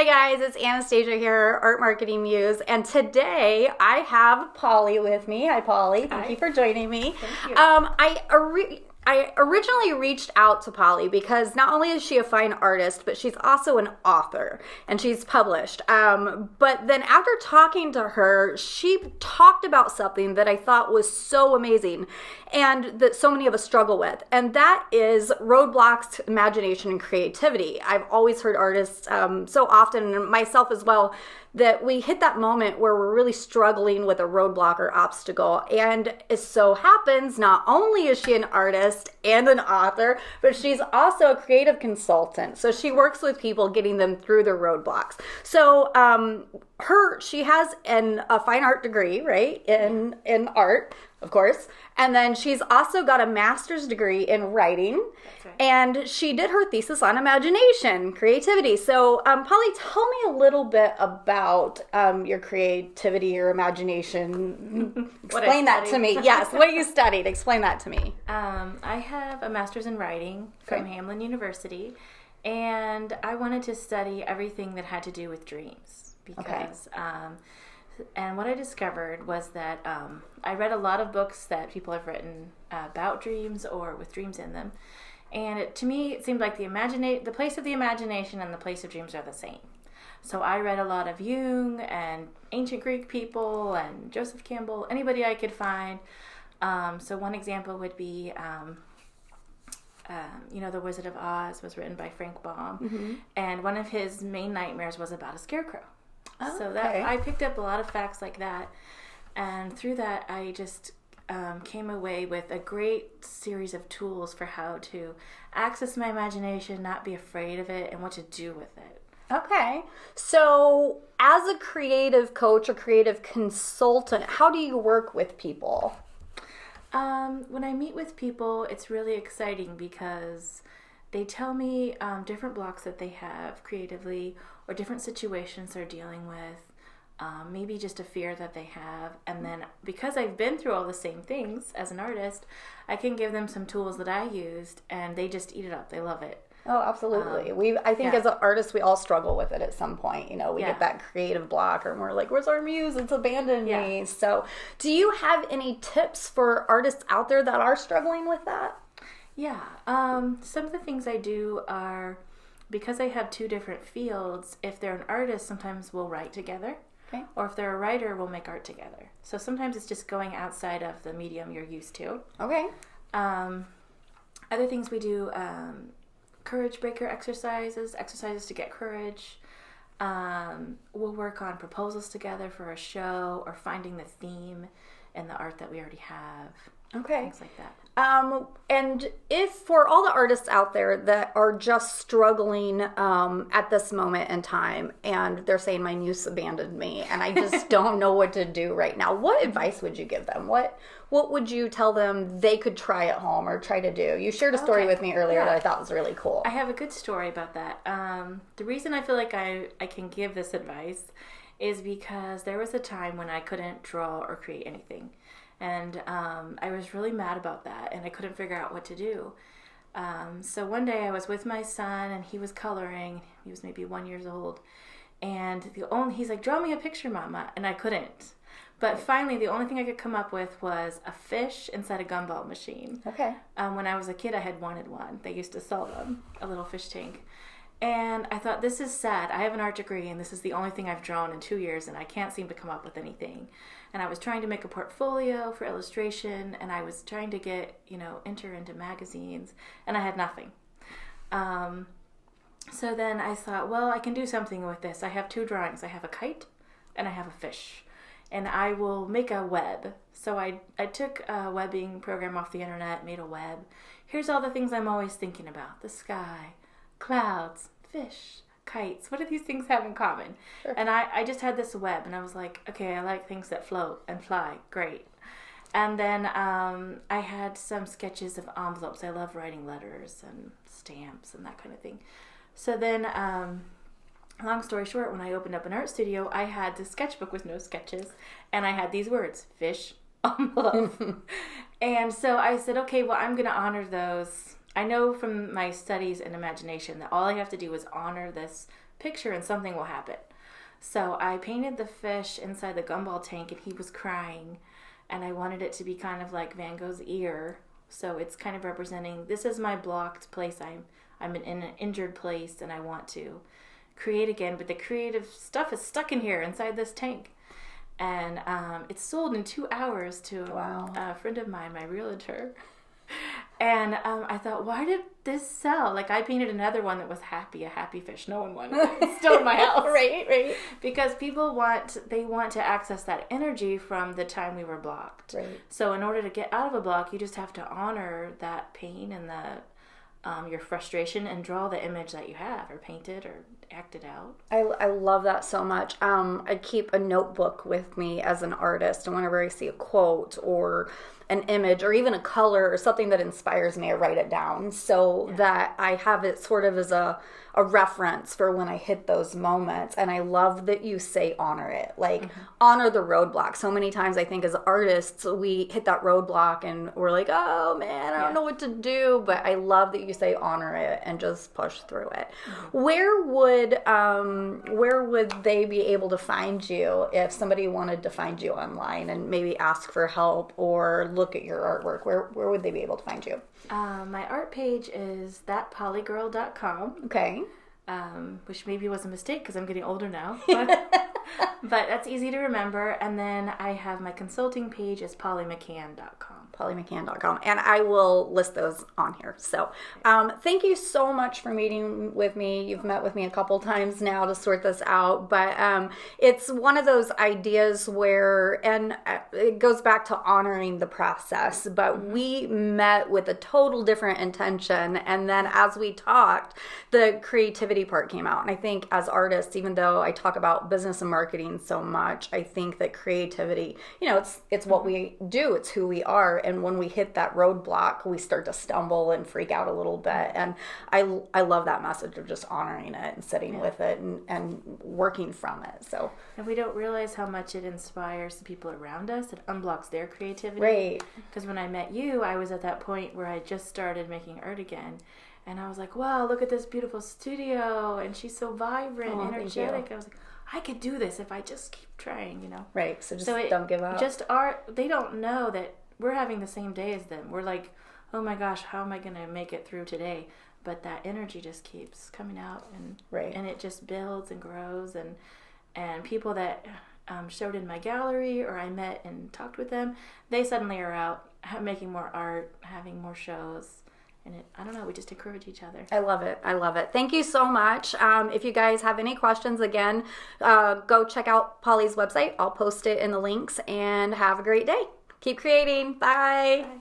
Hi guys, it's Anastasia here, Art Marketing Muse, and today I have Polly with me. Hi Polly, thank you for joining me. Thank you. I originally reached out to Polly because not only is she a fine artist, but she's also an author, and she's published. But then after talking to her, she talked about something that I thought was so amazing and that so many of us struggle with, and that is roadblocks to imagination and creativity. I've always heard artists so often, and myself as well, that we hit that moment where we're really struggling with a roadblock or obstacle. And it so happens, not only is she an artist and an author, but she's also a creative consultant. So she works with people getting them through their roadblocks. So she has a fine art degree, right, in art, of course. And then she's also got a master's degree in writing. That's right. And she did her thesis on imagination, creativity. So, Polly, tell me a little bit about your creativity, your imagination. Explain that to me. Yes, what you studied. Explain that to me. I have a master's in writing from Hamline University, and I wanted to study everything that had to do with dreams because and what I discovered was that I read a lot of books that people have written about dreams or with dreams in them. And to me, it seemed like the place of the imagination and the place of dreams are the same. So I read a lot of Jung and ancient Greek people and Joseph Campbell, anybody I could find. So one example would be, The Wizard of Oz was written by Frank Baum. Mm-hmm. And one of his main nightmares was about a scarecrow. Oh, so that I picked up a lot of facts like that, and through that I just came away with a great series of tools for how to access my imagination, not be afraid of it, and what to do with it. Okay. So as a creative coach or creative consultant, how do you work with people? When I meet with people, it's really exciting because they tell me different blocks that they have creatively or different situations they're dealing with, maybe just a fear that they have. And then because I've been through all the same things as an artist, I can give them some tools that I used and they just eat it up. They love it. Oh, absolutely. I think as an artist, we all struggle with it at some point. We get that creative block or we're like, where's our muse? It's abandoned me. So do you have any tips for artists out there that are struggling with that? Yeah. Some of the things I do are, because I have two different fields, if they're an artist, sometimes we'll write together. Okay. Or if they're a writer, we'll make art together. So sometimes it's just going outside of the medium you're used to. Okay. Other things we do, courage breaker exercises to get courage. We'll work on proposals together for a show or finding the theme in the art that we already have. Okay. Things like that. And if for all the artists out there that are just struggling at this moment in time and they're saying my muse abandoned me and I just don't know what to do right now, what advice would you give them? What would you tell them they could try at home or try to do? You shared a story with me earlier that I thought was really cool. I have a good story about that. The reason I feel like I can give this advice is because there was a time when I couldn't draw or create anything. And I was really mad about that, and I couldn't figure out what to do. So one day I was with my son, and he was coloring. He was maybe 1 year old. And he's like, draw me a picture, Mama. And I couldn't. But finally, the only thing I could come up with was a fish inside a gumball machine. Okay. When I was a kid, I had wanted one. They used to sell them, a little fish tank. And I thought, this is sad. I have an art degree, and this is the only thing I've drawn in 2 years, and I can't seem to come up with anything. And I was trying to make a portfolio for illustration, and I was trying to enter into magazines, and I had nothing. So then I thought, well, I can do something with this. I have two drawings. I have a kite, and I have a fish. And I will make a web. So I took a webbing program off the internet, made a web. Here's all the things I'm always thinking about. The sky, clouds, fish, kites. What do these things have in common? Sure. And I just had this web, and I was like, okay, I like things that float and fly. Great. And then I had some sketches of envelopes. I love writing letters and stamps and that kind of thing. So then, long story short, when I opened up an art studio, I had this sketchbook with no sketches, and I had these words, fish, envelope. And so I said, okay, well, I'm going to honor those. I know from my studies in imagination that all I have to do is honor this picture and something will happen. So I painted the fish inside the gumball tank, and he was crying, and I wanted it to be kind of like Van Gogh's ear. So it's kind of representing, this is my blocked place. I'm in an injured place, and I want to create again, but the creative stuff is stuck in here inside this tank. And it's sold in 2 hours to a friend of mine, my realtor. And I thought, why did this sell? Like, I painted another one that was happy, a happy fish. No one wanted it. It's still in my house. Right. Because people want to access that energy from the time we were blocked. Right. So in order to get out of a block, you just have to honor that pain and your frustration and draw the image that you have, or paint it or act it out. I love that so much. I keep a notebook with me as an artist, and whenever I see a quote or an image or even a color or something that inspires me, I write it down so that I have it sort of as a reference for when I hit those moments. And I love that you say honor it, like honor the roadblock. So many times I think as artists, we hit that roadblock and we're like, oh man, I don't know what to do. But I love that you say honor it and just push through it. Where would they be able to find you if somebody wanted to find you online and maybe ask for help or look at your artwork? Where would they be able to find you? My art page is thatpollygirl.com. Okay. Which maybe was a mistake because I'm getting older now. But that's easy to remember. And then I have my consulting page is pollymccann.com. pollymccann.com, and I will list those on here. So thank you so much for meeting with me. You've met with me a couple times now to sort this out, but it's one of those ideas where, and it goes back to honoring the process, but we met with a total different intention, and then as we talked, the creativity part came out. And I think as artists, even though I talk about business and marketing so much, I think that creativity, it's what we do, it's who we are. And when we hit that roadblock, we start to stumble and freak out a little bit. And I love that message of just honoring it and sitting with it and working from it. So, and we don't realize how much it inspires the people around us. It unblocks their creativity. Right. Because when I met you, I was at that point where I just started making art again. And I was like, wow, look at this beautiful studio. And she's so vibrant, energetic. I was like, I could do this if I just keep trying, Right. So don't give up. Just art, they don't know that we're having the same day as them. We're like, oh my gosh, how am I going to make it through today? But that energy just keeps coming out, and it just builds and grows. And people that showed in my gallery or I met and talked with them, they suddenly are out making more art, having more shows. And I don't know, we just encourage each other. I love it. Thank you so much. If you guys have any questions, again, go check out Polly's website. I'll post it in the links, and have a great day. Keep creating. Bye. Bye.